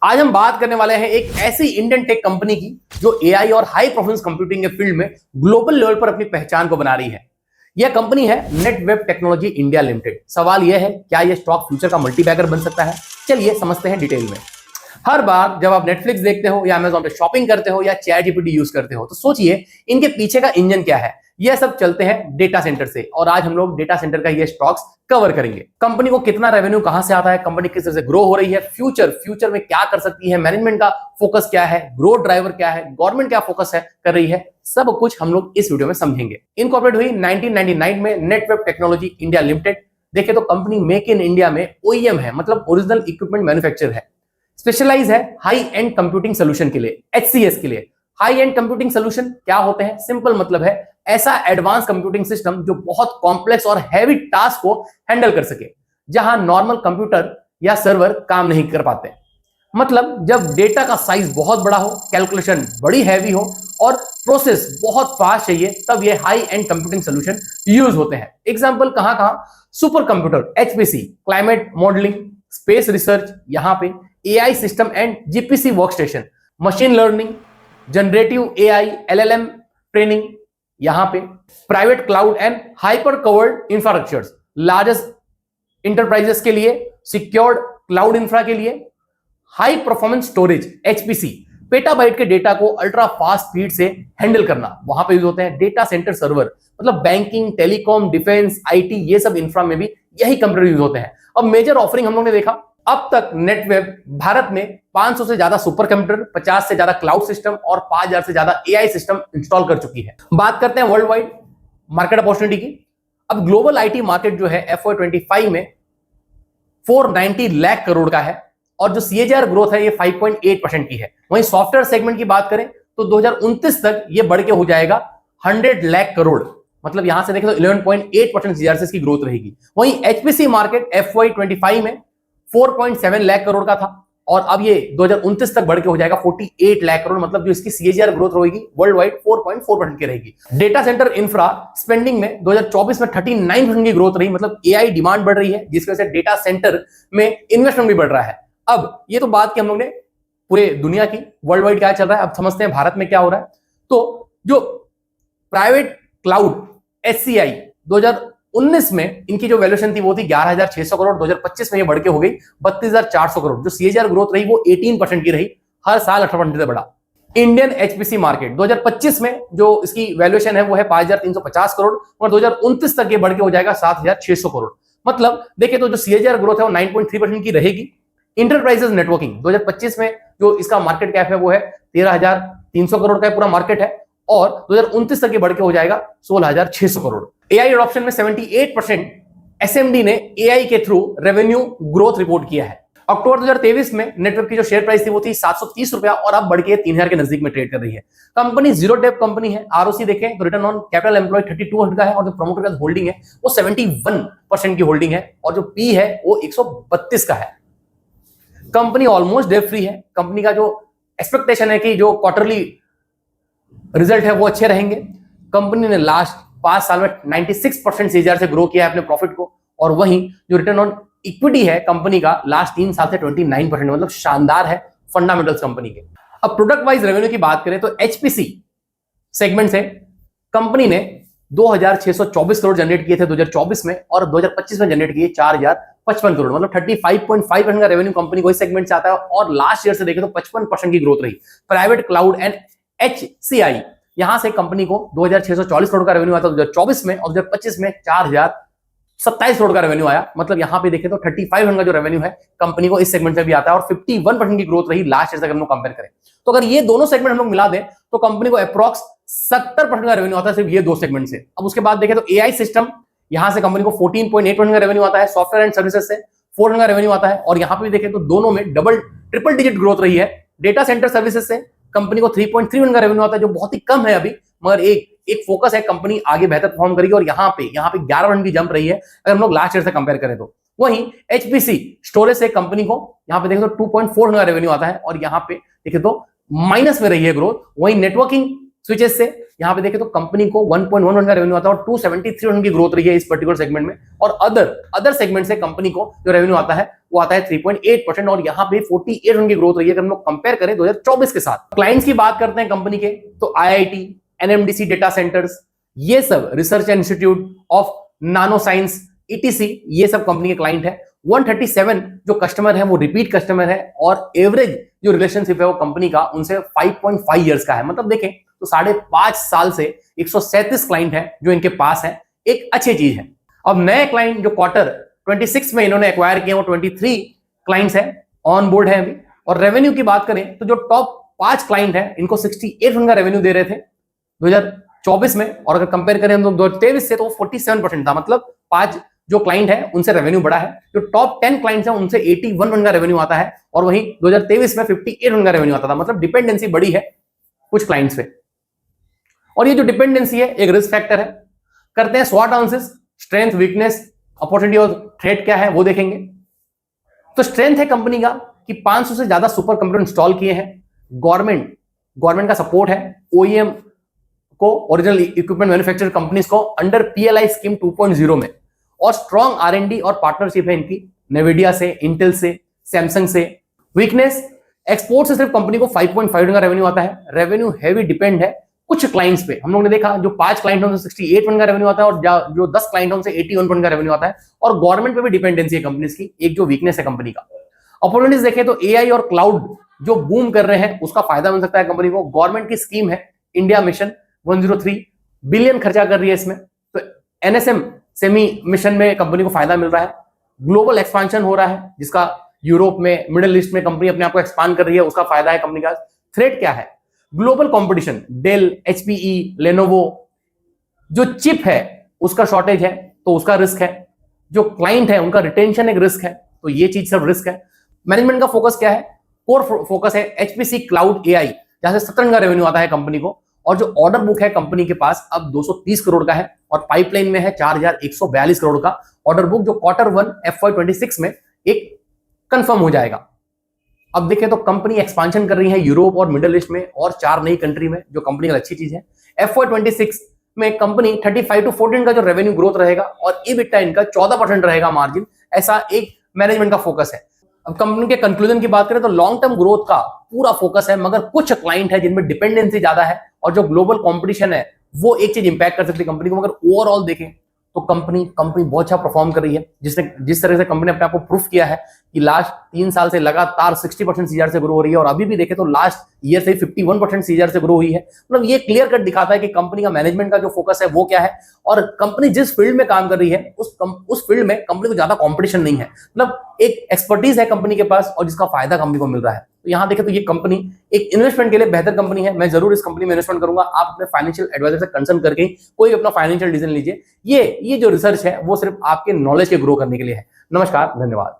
आज हम बात करने वाले हैं एक ऐसी इंडियन टेक कंपनी की जो एआई और हाई परफॉर्मेंस कंप्यूटिंग के फील्ड में ग्लोबल लेवल पर अपनी पहचान को बना रही है। यह कंपनी है नेटवेब टेक्नोलॉजी इंडिया लिमिटेड। सवाल यह है, क्या यह स्टॉक फ्यूचर का मल्टीबैगर बन सकता है? चलिए समझते हैं डिटेल में। हर बार जब आप नेटफ्लिक्स देखते हो या अमेजॉन पे शॉपिंग करते हो या चैट जीपीटी यूज करते हो तो सोचिए इनके पीछे का इंजन क्या है। यह सब चलते हैं डेटा सेंटर से, और आज हम लोग डेटा सेंटर का ये स्टॉक्स कवर करेंगे। कंपनी को कितना रेवेन्यू कहां से आता है, कंपनी किस तरह से ग्रो हो रही है, फ्यूचर में क्या कर सकती है, मैनेजमेंट का फोकस क्या है, ग्रोथ ड्राइवर क्या है, गवर्नमेंट क्या फोकस है कर रही है, सब कुछ हम लोग इस वीडियो में समझेंगे। इनकॉर्पोरेट हुई 1999 में नेटवेब टेक्नोलॉजी इंडिया लिमिटेड। देखे तो कंपनी मेक इन इंडिया में ओईएम है, मतलब ओरिजिनल इक्विपमेंट मैन्युफैक्चर है। स्पेशलाइज है हाई एंड कंप्यूटिंग सोल्यूशन के लिए, एचसीएस के लिए। हाई एंड कंप्यूटिंग सोल्यूशन क्या होते हैं? सिंपल मतलब है ऐसा एडवांस कंप्यूटिंग सिस्टम जो बहुत कॉम्प्लेक्स और हैवी टास्क को हैंडल कर सके, जहां नॉर्मल कंप्यूटर या सर्वर काम नहीं कर पाते। मतलब जब डेटा का साइज बहुत बड़ा हो, कैलकुलेशन बड़ी हैवी हो और प्रोसेस बहुत फास्ट चाहिए, तब ये high and computing solution use होते हैं। एग्जांपल कहां कहां? Super computer HPC, climate modelling, space research, यहां पे AI system and GPC workstation, machine learning, generative AI LLM training, यहां पे private cloud and hyper covered infrastructures, largest enterprises के लिए, सिक्योर्ड क्लाउड इंफ्रा के लिए, high performance storage HPC, petabyte के data को अल्ट्रा फास्ट स्पीड से handle करना, वहां पे यूज होते हैं। डेटा सेंटर सर्वर, मतलब बैंकिंग, टेलीकॉम, डिफेंस, आईटी, ये सब इंफ्रा में भी यही कंप्यूटर यूज होते हैं। अब मेजर ऑफरिंग हम लोग ने देखा, अब तक नेटवेब भारत में 500 से ज्यादा सुपर कंप्यूटर, 50 से ज्यादा क्लाउड सिस्टम और 5000 से ज्यादा एआई सिस्टम इंस्टॉल कर चुकी है। बात करते हैं वर्ल्ड वाइड मार्केट अपॉर्चुनिटी की। अब ग्लोबल आईटी मार्केट जो है FY25 में 490 लाख करोड़ का है, और जो सीएजीआर ग्रोथ है ये 5.8% की है। वहीं सॉफ्टवेयर सेगमेंट की बात करें तो 2029 तक ये बढ़ के हो जाएगा 100 लाख करोड़, मतलब यहां से देखें तो 11.8% सीएजीआर से इसकी ग्रोथ रहेगी। वहीं एचपीसी मार्केट FY25 में 4.7 लाख करोड़ का था, और अब ये 2029 तक बढ़ के हो जाएगा 48 लाख करोड़, मतलब जो इसकी सीएजीआर ग्रोथ रहेगी वर्ल्ड वाइड 4.4% की रहेगी। डेटा सेंटर इंफ्रा स्पेंडिंग में 2024 में 39% की ग्रोथ रही, मतलब एआई डिमांड बढ़ रही है, जिसकी वजह से डेटा सेंटर में इन्वेस्टमेंट भी बढ़ रहा है। अब ये तो बात की हम लोग ने पूरे दुनिया की, वर्ल्ड वाइड क्या चल रहा है। अब समझते हैं भारत में क्या हो रहा है। तो जो प्राइवेट क्लाउड एचसीआई 2019 में इनकी जो वैल्यूएशन थी वो थी 11,600 करोड़, 2025 में ये बढ़ के हो गई 32,400 करोड़। जो सीएजीआर ग्रोथ रही वो 18% की रही, हर साल 18% से बढ़ा। इंडियन एचपीसी मार्केट 2025 में जो इसकी वैल्यूएशन है वो है 5,350 करोड़, और 2029 तक ये बढ़ के हो जाएगा 7,600 करोड़। मतलब देखिए तो जो सीएजीआर ग्रोथ है वो 9.3% की रहेगी। इंटरप्राइजेस नेटवर्किंग 2025 में जो इसका मार्केट कैप है वो है 13,300 करोड़ का पूरा मार्केट है, और 2029 तक ये बढ़ के हो जाएगा 16,600 करोड़। एआई एडॉप्शन में 78% एसएमडी ने एआई के थ्रू रेवेन्यू ग्रोथ रिपोर्ट किया है। अक्टूबर 2023 में नेटवर्क की जो शेयर प्राइस थी वो थी 730 रुपया, और अब बढ़ के 3,000 के नजदीक में ट्रेड कर रही है। कंपनी जीरो डेट कंपनी है। आरओसी देखें तो रिटर्न ऑन कैपिटल एम्प्लॉयड 3200 का है, और जो प्रमोटर का होल्डिंग है वो 71% की होल्डिंग है, और जो पी है वो 132 का है। कंपनी ऑलमोस्ट डेट फ्री है। कंपनी का जो एक्सपेक्टेशन है कि जो क्वार्टरली रिजल्ट है वो अच्छे रहेंगे। कंपनी ने लास्ट 5 साल में 96% सीएजीआर से ग्रो किया है अपने प्रॉफिट को, और वहीं जो रिटर्न ऑन इक्विटी है कंपनी का लास्ट 3 साल से 29%, मतलब शानदार है फंडामेंटल्स कंपनी के। अब प्रोडक्ट वाइज रेवेन्यू की बात करें तो एचपीसी सेगमेंट से कंपनी ने 2,624 करोड़ जनरेट किए थे 2024 में, और 2025 में जनरेट किए 4,055 करोड़, मतलब 35.5% का रेवेन्यू कंपनी को इस सेगमेंट से आता है। और लास्ट ईयर से देखें तो 55% की ग्रोथ रही। प्राइवेट क्लाउड एंड एचसीआई, यहां से कंपनी को 2,640 करोड़ का रेवेन्यू आता है 2024 में, और 2025 में 4,027 करोड़ का रेवेन्यू आया। मतलब यहां पे देखें तो 35% का जो रेवेन्यू है कंपनी को इस सेगमेंट से भी आता है, और 51% की ग्रोथ रही लास्ट ईयर से हम लोग कंपेयर करें तो। अगर ये दोनों सेगमेंट हम लोग मिला दें तो कंपनी को अप्रॉक्स 70% का रेवेन्यू आता है सिर्फ ये दो सेगमेंट से। अब उसके बाद देखें तो एआई सिस्टम, यहां से कंपनी को 14.8% का रेवेन्यू आता है। सॉफ्टवेयर एंड सर्विसेज से 4% का रेवेन्यू आता है, और यहां पे भी देखें तो दोनों में ट्रिपल डिजिट ग्रोथ रही है। डेटा सेंटर सर्विसेज से कंपनी को 3.3% का रेवेन्यू आता है, जो बहुत ही कम है अभी, मगर एक फोकस है, कंपनी आगे बेहतर परफॉर्म करेगी, और यहाँ पे 11% की जंप रही है अगर हम लोग लास्ट ईयर से कंपेयर करें तो। वहीं एचपीसी स्टोरेज से कंपनी को यहाँ पे देखें तो 2.4% का रेवेन्यू आता है, और यहाँ पे देखें तो माइनस में रही है ग्रोथ। वहीं नेटवर्किंग स्विचेस से यहाँ पे देखें तो कंपनी को 1.1 का रेवेन्यू आता है और 273 की ग्रोथ रही है इस पर्टिकुलर सेगमेंट में। और अदर सेगमेंट से कंपनी को जो रेवेन्यू आता है वो आता है 3.8% और यहाँ पे 48 की ग्रोथ रही है अगर हम लोग कंपेयर करें 2024 के साथ। क्लाइंट्स की बात करते हैं कंपनी के तो IIT, NMDC डेटा सेंटर्स, ये सब रिसर्च इंस्टीट्यूट ऑफ नानो साइंस ETC, ये सब कंपनी के क्लाइंट है। 137 जो कस्टमर है वो रिपीट कस्टमर है और एवरेज जो रिलेशनशिप है वो कंपनी का उनसे 5.5 इयर्स का है। मतलब देखें तो 5.5 साल से 137 क्लाइंट है जो इनके पास है, एक अच्छी चीज है। अब नए क्लाइंट जो क्वार्टर 26 में इन्होंने एक्वायर किए वो 23 क्लाइंट्स है, ऑन बोर्ड है अभी। और रेवेन्यू की बात करें तो जो टॉप 5 क्लाइंट है इनको 68 का रेवेन्यू दे रहे थे 2024 में, और अगर कंपेयर करें तो 2023 से तो 47% था। मतलब 5 जो क्लाइंट है उनसे रेवेन्यू बढ़ा है। जो टॉप 10 क्लाइंट्स हैं उनसे 81 का रेवेन्यू आता है और वहीं 2023 में 58 का रेवेन्यू आता था। मतलब डिपेंडेंसी बढ़ी है कुछ क्लाइंट्स पे, और ये जो डिपेंडेंसी है एक रिस्क फैक्टर है। करते हैं स्वॉट एनालिसिस, स्ट्रेंथ, वीकनेस, अपॉर्चुनिटी और थ्रेट क्या है वो देखेंगे। तो स्ट्रेंथ है कंपनी का कि 500 से ज्यादा सुपर कंप्यूटर इंस्टॉल किए हैं, गवर्नमेंट का सपोर्ट है, OEM को, ओरिजिनल इक्विपमेंट मैन्युफैक्चरर कंपनीज को अंडर PLI स्कीम 2.0 में, और स्ट्रॉन्ग R&D और पार्टनरशिप है इनकी नेविडिया से, इंटेल से, सैमसंग से। वीकनेस, एक्सपोर्ट से सिर्फ कंपनी को 5.5 का रेवेन्यू आता है। रेवेन्यू हैवी डिपेंड है कुछ क्लाइंट्स पे। हम लोगों ने देखा जो 5 क्लाइंट हैं उनसे 68 का रेवेन्यू आता है और जो 10 क्लाइंट हैं उनसे 81 का रेवेन्यू आता है। और गवर्नमेंट पे भी डिपेंडेंसी है कंपनीज की, एक जो वीकनेस है कंपनी का। अपॉर्चुनिटीज देखें तो AI और क्लाउड जो बूम कर रहे हैं उसका फायदा मिल सकता है कंपनी को। गवर्नमेंट की स्कीम है इंडिया मिशन 103 बिलियन खर्चा कर रही है इसमें, तो NSM सेमी मिशन में कंपनी को फायदा मिल रहा है। ग्लोबल एक्सपांशन हो रहा है जिसका यूरोप में, मिडिल ईस्ट में कंपनी अपने आप को एक्सपांड कर रही है, उसका फायदा है कंपनी का। थ्रेट क्या है? Global competition, Dell, HPE, Lenovo, जो चिप है उसका शॉर्टेज है तो उसका रिस्क है। जो क्लाइंट है उनका रिटेंशन एक रिस्क है, तो ये चीज सब रिस्क है। मैनेजमेंट का फोकस क्या है? कोर फोकस है HPC क्लाउड AI, जहां से 17 का रेवेन्यू आता है कंपनी को। और जो ऑर्डर बुक है कंपनी के पास अब 230 करोड़ का है और पाइपलाइन में है 4142 करोड़ का ऑर्डर बुक, जो Q1 FY26 में एक कंफर्म हो जाएगा। अब देखें तो कंपनी एक्सपांशन कर रही है यूरोप और मिडिल ईस्ट में और 4 नई कंट्री में, जो कंपनी की अच्छी चीज है। FY26 में कंपनी 35 to 14 का जो रेवेन्यू ग्रोथ रहेगा और EBITDA इनका 14% रहेगा मार्जिन, ऐसा एक मैनेजमेंट का फोकस है। अब कंपनी के कंक्लूजन की बात करें तो लॉन्ग टर्म ग्रोथ का पूरा फोकस है, मगर कुछ क्लाइंट है जिनमें डिपेंडेंसी ज्यादा है और जो ग्लोबल कंपटीशन है वो एक चीज इंपैक्ट कर सकती है कंपनी को। मगर ओवरऑल देखें तो कंपनी बहुत अच्छा परफॉर्म कर रही है, जिस तरह से कंपनी अपने आप को प्रूफ किया है कि लास्ट 3 साल से लगातार 60% CAGR से ग्रो हो रही है और अभी भी देखें तो लास्ट ईयर से 51% CAGR से ग्रो हुई है। मतलब ये क्लियर कट दिखाता है कि कंपनी का मैनेजमेंट का जो फोकस है वो क्या है, और कंपनी जिस फील्ड में काम कर रही है उस फील्ड में कंपनी को ज्यादा कॉम्पिटिशन नहीं है। मतलब एक एक्सपर्टीज है कंपनी के पास और जिसका फायदा कंपनी को मिल रहा है। तो यहां देखें तो ये कंपनी एक इन्वेस्टमेंट के लिए बेहतर कंपनी है। मैं जरूर इस कंपनी में इन्वेस्टमेंट करूंगा। आप अपने फाइनेंशियल एडवाइजर से कंसल्ट करके कोई अपना फाइनेंशियल डिसीजन लीजिए। ये जो रिसर्च है वो सिर्फ आपके नॉलेज के ग्रो करने के लिए है। नमस्कार, धन्यवाद।